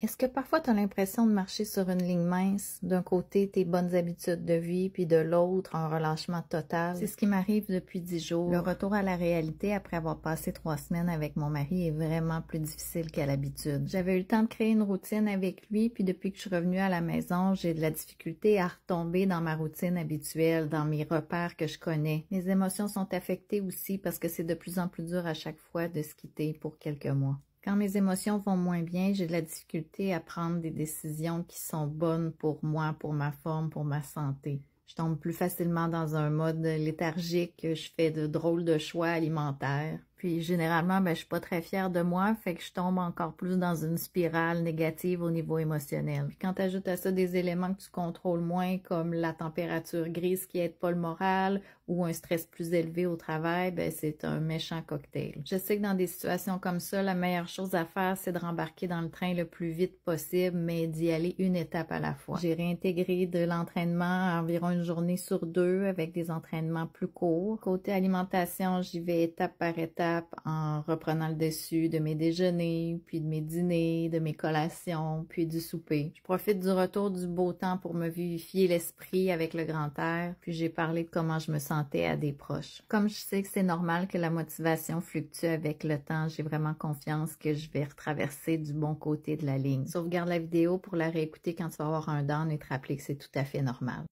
Est-ce que parfois tu as l'impression de marcher sur une ligne mince? D'un côté, tes bonnes habitudes de vie, puis de l'autre, un relâchement total. C'est ce qui m'arrive depuis 10 jours. Le retour à la réalité après avoir passé 3 semaines avec mon mari est vraiment plus difficile qu'à l'habitude. J'avais eu le temps de créer une routine avec lui, puis depuis que je suis revenue à la maison, j'ai de la difficulté à retomber dans ma routine habituelle, dans mes repères que je connais. Mes émotions sont affectées aussi parce que c'est de plus en plus dur à chaque fois de se quitter pour quelques mois. Quand mes émotions vont moins bien, j'ai de la difficulté à prendre des décisions qui sont bonnes pour moi, pour ma forme, pour ma santé. Je tombe plus facilement dans un mode léthargique, je fais de drôles de choix alimentaires. Puis généralement, je suis pas très fière de moi, fait que je tombe encore plus dans une spirale négative au niveau émotionnel. Puis quand tu ajoutes à ça des éléments que tu contrôles moins, comme la température grise qui aide pas le moral ou un stress plus élevé au travail, c'est un méchant cocktail. Je sais que dans des situations comme ça, la meilleure chose à faire, c'est de rembarquer dans le train le plus vite possible, mais d'y aller une étape à la fois. J'ai réintégré de l'entraînement environ une journée sur 2 avec des entraînements plus courts. Côté alimentation, j'y vais étape par étape en reprenant le dessus de mes déjeuners, puis de mes dîners, de mes collations, puis du souper. Je profite du retour du beau temps pour me vivifier l'esprit avec le grand air, puis j'ai parlé de comment je me sentais à des proches. Comme je sais que c'est normal que la motivation fluctue avec le temps, j'ai vraiment confiance que je vais retraverser du bon côté de la ligne. Sauvegarde la vidéo pour la réécouter quand tu vas avoir un down et te rappeler que c'est tout à fait normal.